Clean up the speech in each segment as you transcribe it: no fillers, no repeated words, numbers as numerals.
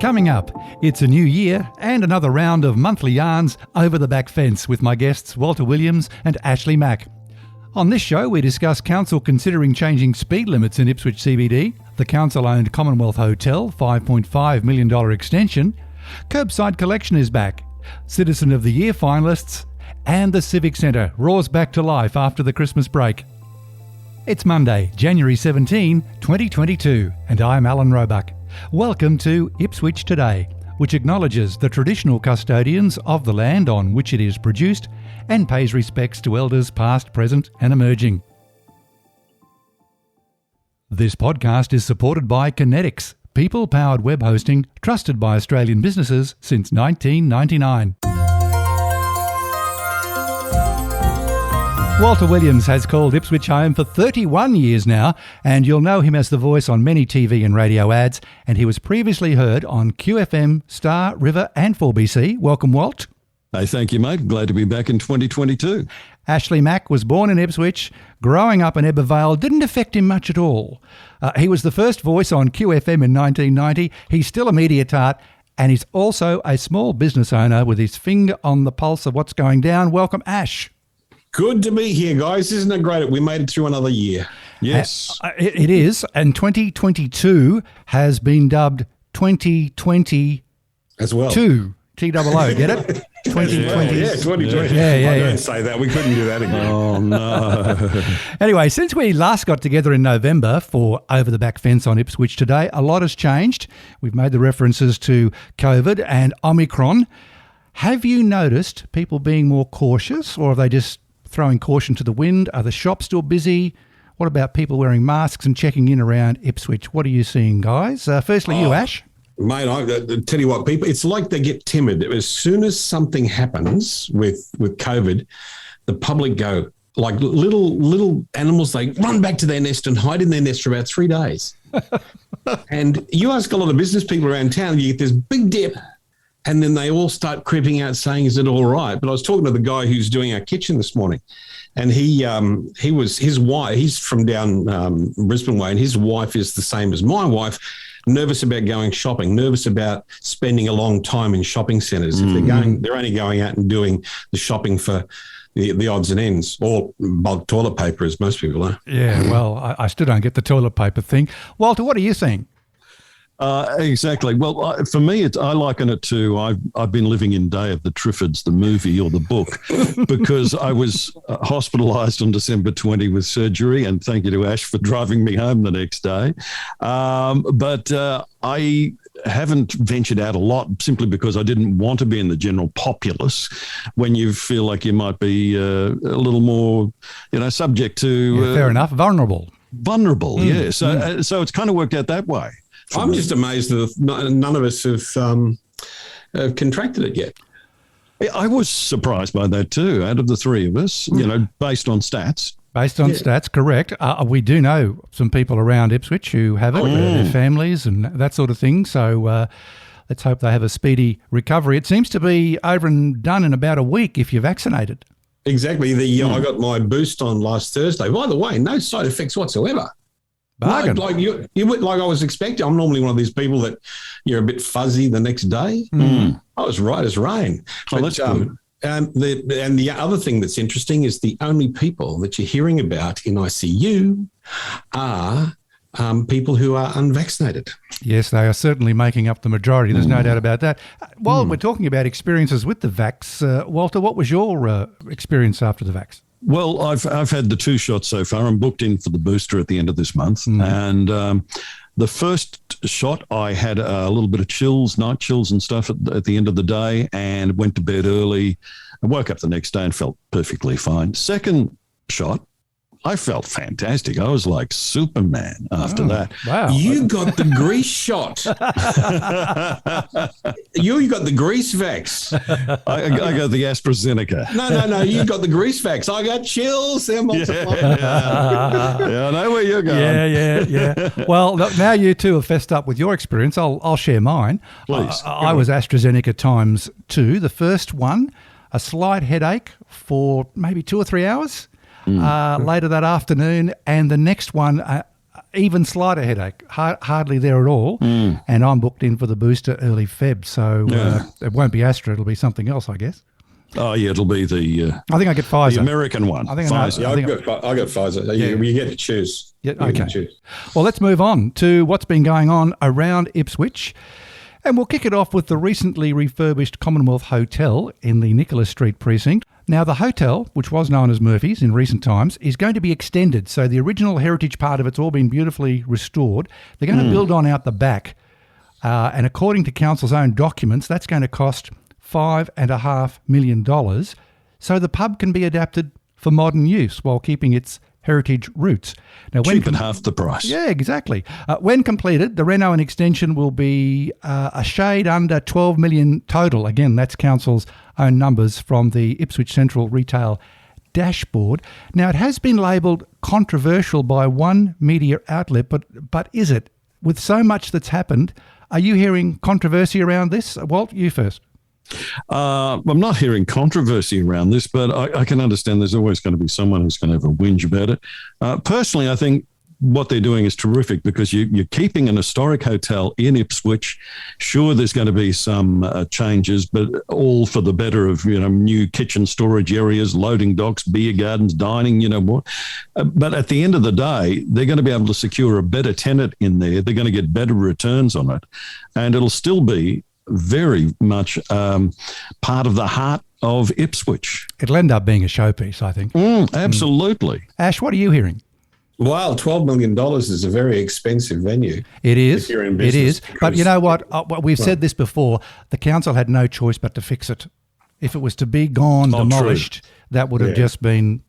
Coming up, it's a new year and another round of monthly yarns over the back fence with my guests Walter Williams and Ashleigh Mack. On this show, we discuss council considering changing speed limits in Ipswich CBD, the council-owned Commonwealth Hotel $5.5 million extension, Curbside Collection is back, Citizen of the Year finalists, and the Civic Centre roars back to life after the Christmas break. It's Monday, January 17, 2022, and I'm Alan Roebuck. Welcome to Ipswich Today, which acknowledges the traditional custodians of the land on which it is produced and pays respects to elders past, present and emerging. This podcast is supported by Kinetics, people-powered web hosting trusted by Australian businesses since 1999. Walter Williams has called Ipswich home for 31 years now, and you'll know him as the voice on many TV and radio ads, and he was previously heard on QFM, Star, River and 4BC. Welcome, Walt. Hey, thank you, mate. Glad to be back in 2022. Ashleigh Mack was born in Ipswich. Growing up in Ebbw Vale didn't affect him much at all. He was the first voice on QFM in 1990. He's still a media tart, and he's also a small business owner with his finger on the pulse of what's going down. Welcome, Ash. Good to be here, guys. Isn't it great? We made it through another year. Yes. It is. And 2022 has been dubbed 2020 as well. TOO, get it? 2020. Yeah, 2020. Yeah. Don't say that. We couldn't do that again. Oh, no. Anyway, since we last got together in November for Over the Back Fence on Ipswich Today, a lot has changed. We've made the references to COVID and Omicron. Have you noticed people being more cautious, or are they just throwing caution to the wind? Are the shops still busy? What about people wearing masks and checking in around Ipswich? What are you seeing, guys? Firstly, you, Ash. Mate, I tell you what, people, it's like they get timid. As soon as something happens with COVID, the public go, like little animals, they run back to their nest and hide in their nest for about 3 days. And you ask a lot of business people around town, you get this big dip, and then they all start creeping out saying, is it all right? But I was talking to the guy who's doing our kitchen this morning, and his wife, he's from down Brisbane way, and his wife is the same as my wife, nervous about going shopping, nervous about spending a long time in shopping centres. If they're only going out and doing the shopping for the odds and ends, or bulk toilet paper, as most people are. Yeah, well, I still don't get the toilet paper thing. Walter, what are you seeing? Exactly. Well, for me, I liken it to I've been living in Day of the Triffids, the movie or the book, because I was hospitalised on December 20 with surgery, and thank you to Ash for driving me home the next day. But I haven't ventured out a lot simply because I didn't want to be in the general populace when you feel like you might be a little more, subject to... fair enough. Vulnerable, yeah. So it's kind of worked out that way. I'm just amazed that none of us have contracted it yet. I was surprised by that too, out of the three of us, based on stats. Based on stats, correct. We do know some people around Ipswich who have it, their families and that sort of thing. So let's hope they have a speedy recovery. It seems to be over and done in about a week if you're vaccinated. Exactly. I got my boost on last Thursday. By the way, no side effects whatsoever. Bargain. Like I was expecting. I'm normally one of these people that you're a bit fuzzy the next day. I was right as rain. Oh, that's good. And the other thing that's interesting is the only people that you're hearing about in ICU are people who are unvaccinated. Yes, they are certainly making up the majority. There's no doubt about that. While we're talking about experiences with the vax, Walter, what was your experience after the vax? Well, I've had the 2 shots so far. I'm booked in for the booster at the end of this month. And the first shot, I had a little bit of chills, night chills and stuff at the end of the day, and went to bed early. I woke up the next day and felt perfectly fine. Second shot, I felt fantastic. I was like Superman after that. Wow. You got the grease shot. You got the grease vax. I got the AstraZeneca. No. You got the grease vax. I got chills. Yeah, I know where you're going. Yeah. Well, now you two have fessed up with your experience. I'll share mine. Please. I was AstraZeneca times 2. The first one, a slight headache for maybe 2 or 3 hours. Later that afternoon, and the next one, even slighter headache, hardly there at all. And I'm booked in for the booster early Feb, so it won't be Astra, it'll be something else, I guess. Oh, yeah, it'll be I think I get Pfizer. The American one. I think Pfizer. I got Pfizer. You get to choose. Yeah, okay. Well, let's move on to what's been going on around Ipswich. And we'll kick it off with the recently refurbished Commonwealth Hotel in the Nicholas Street precinct. Now, the hotel, which was known as Murphy's in recent times, is going to be extended. So the original heritage part of it's all been beautifully restored. They're going to build on out the back. And according to council's own documents, that's going to cost $5.5 million. So the pub can be adapted for modern use while keeping its heritage roots. Now, cheap at half the price. Yeah, exactly. When completed, the reno and extension will be a shade under $12 million total. Again, that's council's own numbers from the Ipswich Central Retail Dashboard. Now, it has been labelled controversial by one media outlet, but is it? With so much that's happened, are you hearing controversy around this? Walt, you first. I'm not hearing controversy around this, but I can understand there's always going to be someone who's going to have a whinge about it. Personally, I think what they're doing is terrific because you're keeping an historic hotel in Ipswich. Sure, there's going to be some changes, but all for the better of, new kitchen storage areas, loading docks, beer gardens, dining, what. But at the end of the day, they're going to be able to secure a better tenant in there. They're going to get better returns on it. And it'll still be very much part of the heart of Ipswich. It'll end up being a showpiece, I think. Absolutely. Ash, what are you hearing? Well, $12 million is a very expensive venue. It is. If you're in It is. business, But you know what? We've said this before. The council had no choice but to fix it. If it was to be gone, demolished, that would have just been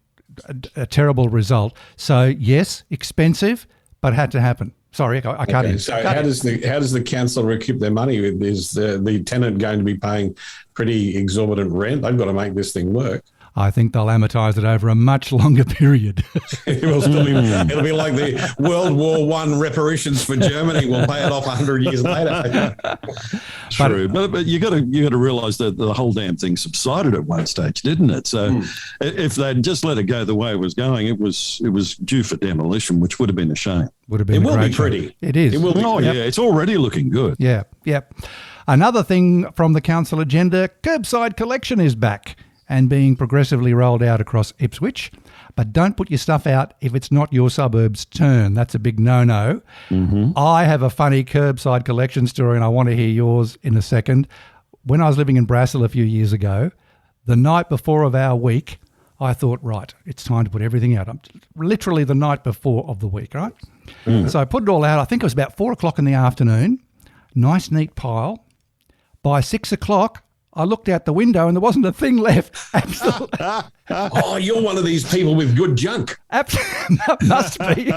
a terrible result. So, yes, expensive, but had to happen. Sorry, I cut in. So how does the council recoup their money? Is the tenant going to be paying pretty exorbitant rent? They've got to make this thing work. I think they'll amortise it over a much longer period. It'll be like the World War I reparations for Germany. We'll pay it off 100 years later. True, but you got to realise that the whole damn thing subsided at one stage, didn't it? So if they'd just let it go the way it was going, it was due for demolition, which would have been a shame. Would have been. It will be pretty. It is. It will be. Oh yeah, it's already looking good. Yeah. Another thing from the council agenda: kerbside collection is back and being progressively rolled out across Ipswich. But don't put your stuff out if it's not your suburb's turn. That's a big no-no. I have a funny kerbside collection story, and I want to hear yours in a second. When I was living in Brassel a few years ago, the night before of our week, I thought, right, it's time to put everything out. Literally the night before of the week, right? So I put it all out. I think it was about 4 o'clock in the afternoon. Nice, neat pile. By 6 o'clock, I looked out the window and there wasn't a thing left. Absolutely. Oh, you're one of these people with good junk. That must be.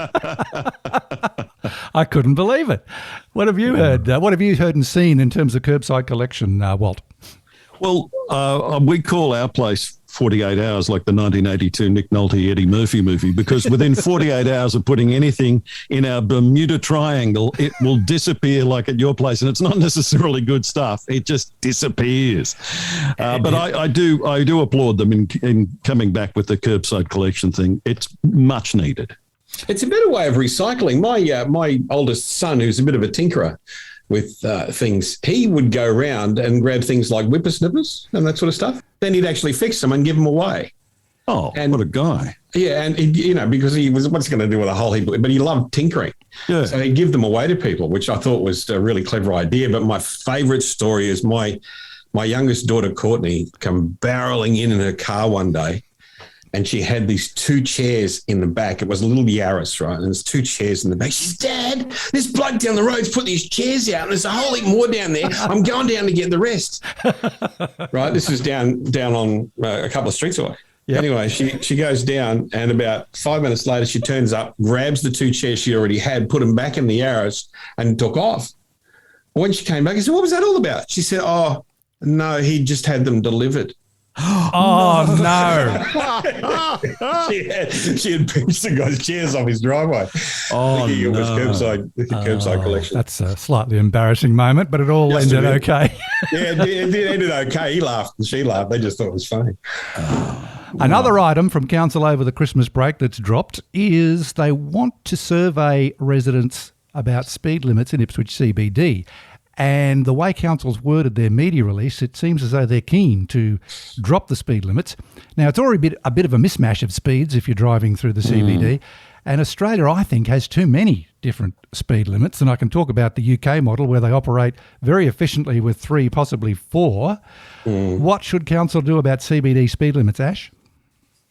I couldn't believe it. What have you heard? What have you heard and seen in terms of kerbside collection, Walt? Well, we call our place 48 hours like the 1982 Nick Nolte, Eddie Murphy movie, because within 48 hours of putting anything in our Bermuda Triangle, it will disappear like at your place. And it's not necessarily good stuff. It just disappears. But I do applaud them in coming back with the kerbside collection thing. It's much needed. It's a better way of recycling. My oldest son, who's a bit of a tinkerer with things, he would go around and grab things like whippersnippers and that sort of stuff. Then he'd actually fix them and give them away. Oh, what a guy. Yeah, and because he was, what's he going to do with a whole heap, but he loved tinkering. Yeah. So he'd give them away to people, which I thought was a really clever idea. But my favourite story is my youngest daughter, Courtney, come barreling in her car one day, and she had these 2 chairs in the back. It was a little Yaris, right? And there's 2 chairs in the back. She says, Dad, this bloke down the road's put these chairs out, and there's a whole heap more down there. I'm going down to get the rest. Right? This is down on a couple of streets away. Yep. Anyway, she goes down, and about 5 minutes later, she turns up, grabs the 2 chairs she already had, put them back in the Yaris, and took off. When she came back, I said, what was that all about? She said, oh, no, he just had them delivered. Oh, no. she had pinched the guy's chairs off his driveway. Oh, it was kerbside collection. That's a slightly embarrassing moment, but it all ended okay. Yeah, it ended okay. He laughed and she laughed. They just thought it was funny. Another item from council over the Christmas break that's dropped is they want to survey residents about speed limits in Ipswich CBD. And the way council's worded their media release, it seems as though they're keen to drop the speed limits. Now, it's already a bit of a mismatch of speeds if you're driving through the CBD. And Australia, I think, has too many different speed limits. And I can talk about the UK model where they operate very efficiently with 3, possibly 4. What should council do about CBD speed limits, Ash?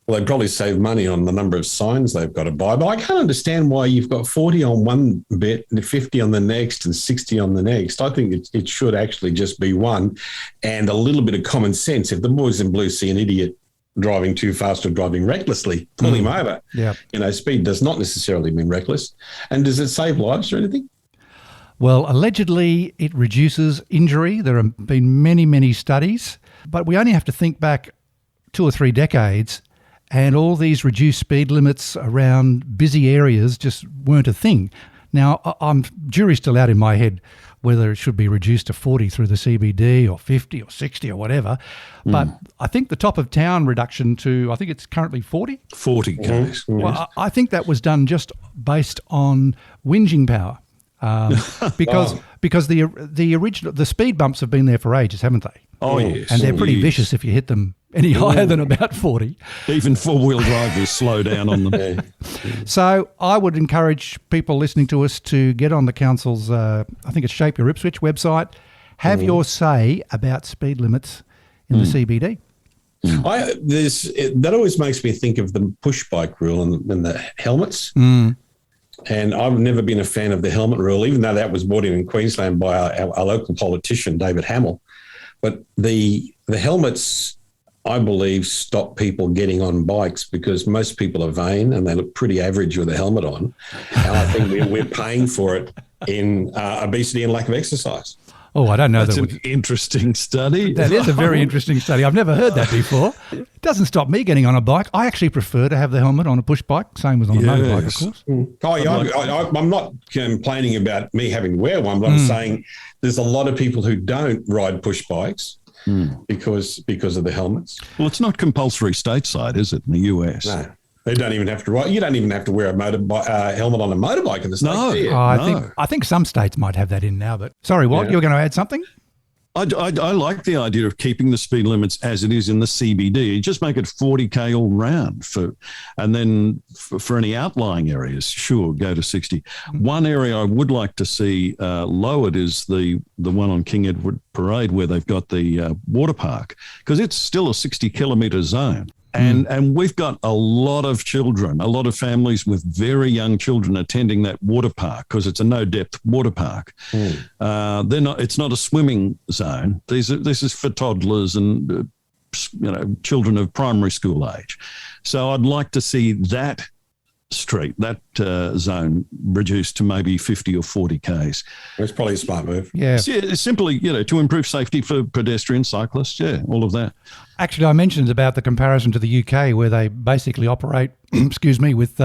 Well, they'd probably save money on the number of signs they've got to buy. But I can't understand why you've got 40 on one bit, 50 on the next, and 60 on the next. I think it should actually just be one, and a little bit of common sense. If the boys in blue see an idiot driving too fast or driving recklessly, pull him over. Yeah. Speed does not necessarily mean reckless. And does it save lives or anything? Well, allegedly it reduces injury. There have been many, many studies, but we only have to think back 2 or 3 decades, and all these reduced speed limits around busy areas just weren't a thing. Now, jury's still out in my head whether it should be reduced to 40 through the CBD or 50 or 60 or whatever. But I think the top of town reduction to, I think it's currently 40. 40 k's. Well, I think that was done just based on whinging power. Because the original, the speed bumps have been there for ages, haven't they? Oh, yes. And they're pretty vicious if you hit them any higher than about 40. Even four-wheel drivers slow down on them. So I would encourage people listening to us to get on the council's, I think it's Shape Your Ipswich website, have your say about speed limits in the CBD. That always makes me think of the push bike rule and the helmets. And I've never been a fan of the helmet rule, even though that was brought in Queensland by our local politician, David Hamill. But the helmets, I believe, stop people getting on bikes because most people are vain and they look pretty average with a helmet on. And I think we're paying for it in obesity and lack of exercise. Oh, I don't know. That's an interesting study. That is a very interesting study. I've never heard that before. It doesn't stop me getting on a bike. I actually prefer to have the helmet on a push bike, same as on a motorbike, of course. Oh, yeah, I'm not complaining about me having to wear one, but I'm saying there's a lot of people who don't ride push bikes because of the helmets. Well, it's not compulsory stateside, is it, in the US? No. They don't even have to ride. You don't even have to wear a helmet on a motorbike in the States. No. Do you? I think some states might have that in now. But sorry, Walt, you were going to add something? I like the idea of keeping the speed limits as it is in the CBD. Just make it 40k all round and then for any outlying areas, sure, go to 60. One area I would like to see lowered is the one on King Edward Parade where they've got the water park, because it's still a 60-kilometre zone. And we've got a lot of children, a lot of families with very young children attending that water park because it's a no-depth water park. It's not a swimming zone. This is for toddlers and children of primary school age. So I'd like to see that zone reduced to maybe 50 or 40 k's. It's probably a smart move. Yeah. Simply, to improve safety for pedestrians, cyclists, all of that. Actually, I mentioned about the comparison to the UK where they basically operate, with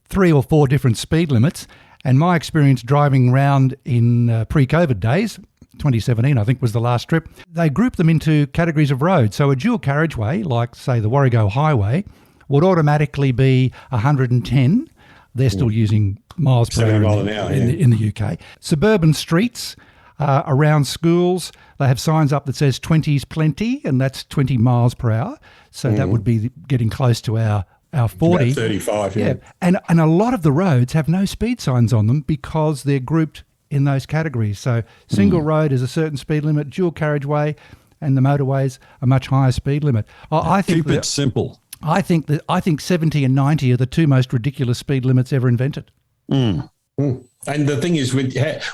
3 or 4 different speed limits. And my experience driving around in pre-COVID days, 2017 I think was the last trip, they group them into categories of roads. So a dual carriageway, like say the Warrego Highway, would automatically be 110. They're still using miles per hour in the UK. Suburban streets around schools, they have signs up that says 20's plenty, and that's 20 miles per hour. So that would be getting close to our 40. About 35, yeah. And a lot of the roads have no speed signs on them because they're grouped in those categories. So single road is a certain speed limit, dual carriageway, and the motorways a much higher speed limit. I think Keep it simple. I think 70 and 90 are the 2 most ridiculous speed limits ever invented. And the thing is,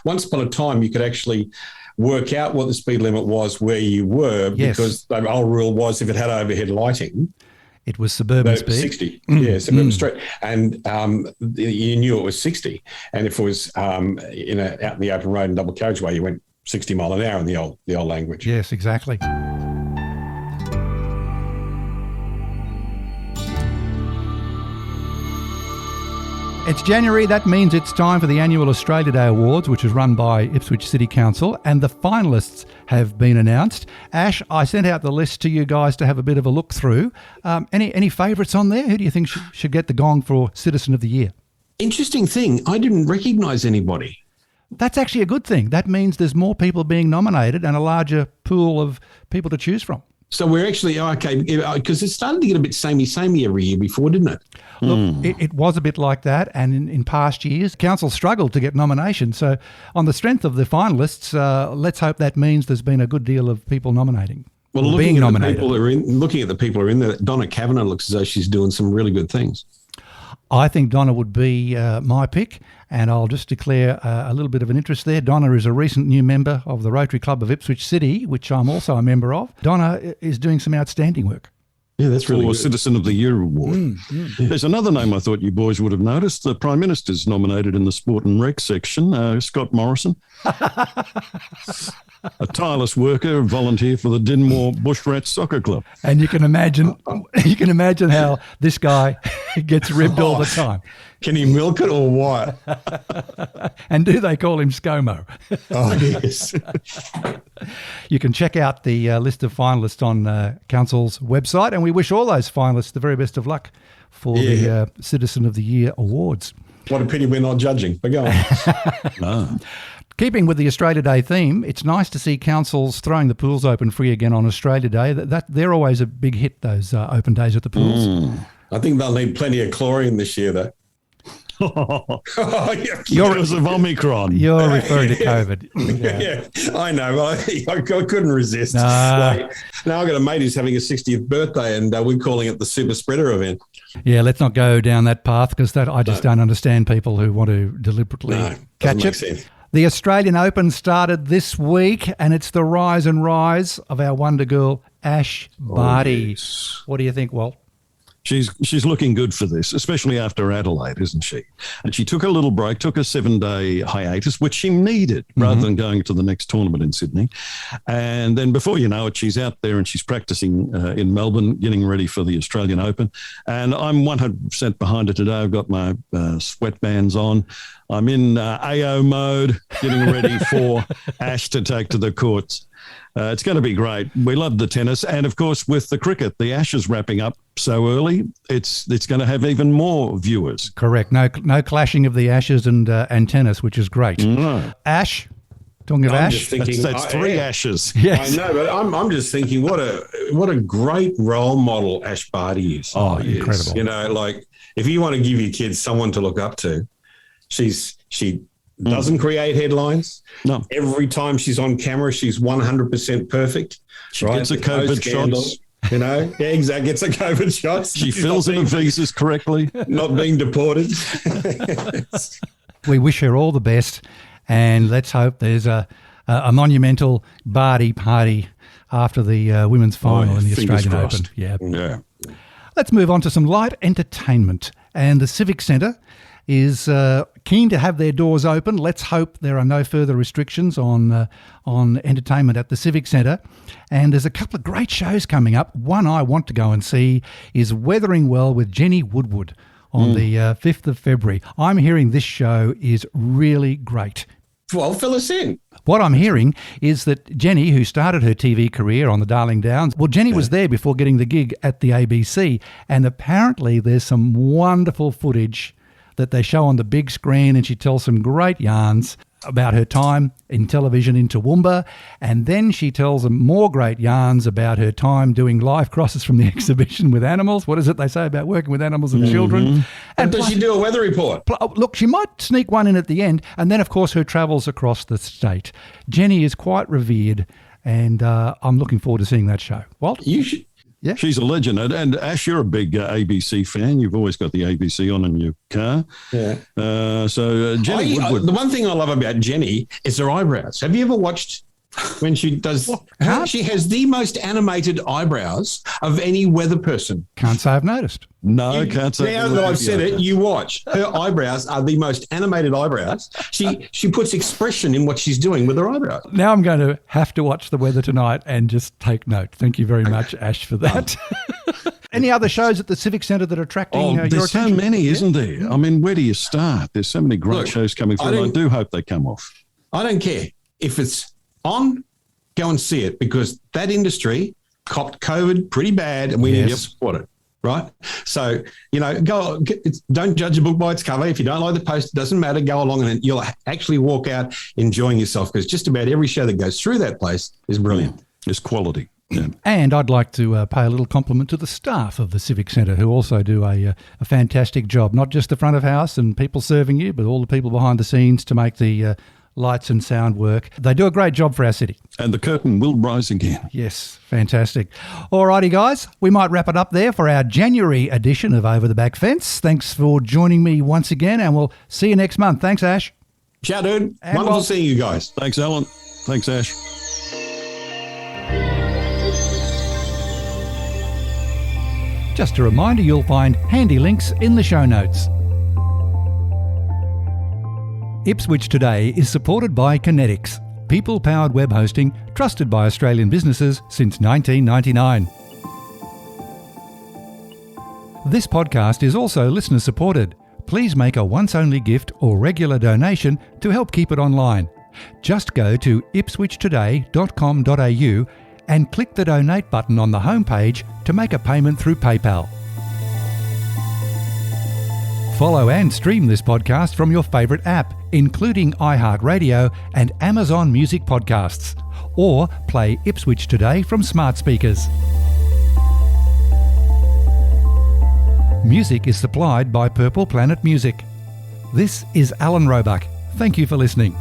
once upon a time, you could actually work out what the speed limit was where you were, because the old rule was if it had overhead lighting, it was suburban speed. 60, suburban street, and you knew it was 60. And if it was out in the open road and double carriageway, you went 60 mile an hour in the old language. Yes, exactly. It's January. That means it's time for the annual Australia Day Awards, which is run by Ipswich City Council, and the finalists have been announced. Ash, I sent out the list to you guys to have a bit of a look through. Any favourites on there? Who do you think should get the gong for Citizen of the Year? Interesting thing, I didn't recognise anybody. That's actually a good thing. That means there's more people being nominated and a larger pool of people to choose from. So we're actually, okay, because it started to get a bit samey every year before, didn't it? Look, it was a bit like that, and in past years, council struggled to get nominations. So on the strength of the finalists, let's hope that means there's been a good deal of people nominating. Well, looking at the people who are in there, Donna Kavanagh looks as though she's doing some really good things. I think Donna would be my pick, and I'll just declare a little bit of an interest there. Donna is a recent new member of the Rotary Club of Ipswich City, which I'm also a member of. Donna is doing some outstanding work. Yeah, that's really good. Citizen of the Year award. There's another name I thought you boys would have noticed. The Prime Minister's nominated in the Sport and Rec section, Scott Morrison. A tireless worker, volunteer for the Dinmore Bushrat Soccer Club. And you can imagine how this guy gets ribbed all the time. Can he milk it or what? And do they call him ScoMo? Oh, yes. You can check out the list of finalists on Council's website, and we wish all those finalists the very best of luck for the Citizen of the Year awards. What a pity we're not judging, but go on. No. Keeping with the Australia Day theme, it's nice to see councils throwing the pools open free again on Australia Day. They're always a big hit, those open days at the pools. I think they'll need plenty of chlorine this year, though. Because of Omicron. You're referring to COVID. Yeah, I know. I couldn't resist. No. Now I've got a mate who's having a 60th birthday, and we're calling it the Super Spreader event. Yeah, let's not go down that path, because I just don't understand people who want to deliberately catch it. Sense. The Australian Open started this week, and it's the rise and rise of our wonder girl, Ash Barty. Yes. What do you think, Walt? She's looking good for this, especially after Adelaide, isn't she? And she took a little break, took a 7-day hiatus, which she needed rather than going to the next tournament in Sydney. And then before you know it, she's out there and she's practicing in Melbourne, getting ready for the Australian Open. And I'm 100% behind her today. I've got my sweatbands on. I'm in AO mode, getting ready for Ash to take to the courts. It's going to be great. We love the tennis. And, of course, with the cricket, the Ashes wrapping up so early, it's going to have even more viewers. Correct. No clashing of the Ashes and tennis, which is great. No. Ash, talking of Ash. That's 3 Ashes. Yes. I know, but I'm just thinking what a great role model Ash Barty is. Oh, incredible. You know, like if you want to give your kids someone to look up to, she doesn't create headlines. No. Every time she's on camera, she's 100% perfect. She gets a COVID shot. You know? Yeah, exactly. Gets a COVID shot. She fills in her visas correctly. Not being deported. We wish her all the best, and let's hope there's a monumental Barty party after the women's final in the Australian Open. Yeah. Let's move on to some light entertainment. And the Civic Centre is keen to have their doors open. Let's hope there are no further restrictions on entertainment at the Civic Centre. And there's a couple of great shows coming up. One I want to go and see is Weathering Well with Jenny Woodward on the 5th of February. I'm hearing this show is really great. Well, fill us in. What I'm hearing is that Jenny, who started her TV career on the Darling Downs, Jenny was there before getting the gig at the ABC, and apparently there's some wonderful footage that they show on the big screen, and she tells some great yarns about her time in television in Toowoomba, and then she tells them more great yarns about her time doing live crosses from the exhibition with animals. What is it they say about working with animals and children? And does she do a weather report? Look, she might sneak one in at the end, and then, of course, her travels across the state. Jenny is quite revered, and I'm looking forward to seeing that show. Walt? You should. Yeah. She's a legend. And Ash, you're a big ABC fan. You've always got the ABC on in your car. Yeah. Jenny Woodward. The one thing I love about Jenny is her eyebrows. Have you ever watched when she does? She has the most animated eyebrows of any weather person. Can't say I've noticed. No, can't say. Now that I've said it, you watch. Her eyebrows are the most animated eyebrows. She puts expression in what she's doing with her eyebrows. Now I'm going to have to watch the weather tonight and just take note. Thank you very much, Ash, for that. Any other shows at the Civic Centre that are attracting your attention? There's so many, isn't there? I mean, where do you start? There's so many great shows coming through. I do hope they come off. I don't care. If it's on, go and see it, because that industry copped COVID pretty bad and we need to support it. Right. So, don't judge a book by its cover. If you don't like the post, it doesn't matter. Go along and you'll actually walk out enjoying yourself, because just about every show that goes through that place is brilliant. It's quality. Yeah. And I'd like to pay a little compliment to the staff of the Civic Centre, who also do a fantastic job, not just the front of house and people serving you, but all the people behind the scenes to make the lights and sound work. They do a great job for our city. And the curtain will rise again. Yes, fantastic. All righty, guys, we might wrap it up there for our January edition of Over the Back Fence. Thanks for joining me once again, and we'll see you next month. Thanks, Ash. Ciao, dude. And wonderful seeing you guys. Thanks, Alan. Thanks, Ash. Just a reminder, you'll find handy links in the show notes. Ipswich Today is supported by Kinetics, people-powered web hosting trusted by Australian businesses since 1999. This podcast is also listener-supported. Please make a once-only gift or regular donation to help keep it online. Just go to ipswichtoday.com.au and click the donate button on the homepage to make a payment through PayPal. Follow and stream this podcast from your favourite app, including iHeartRadio and Amazon Music Podcasts, or play Ipswich Today from smart speakers. Music is supplied by Purple Planet Music. This is Alan Roebuck. Thank you for listening.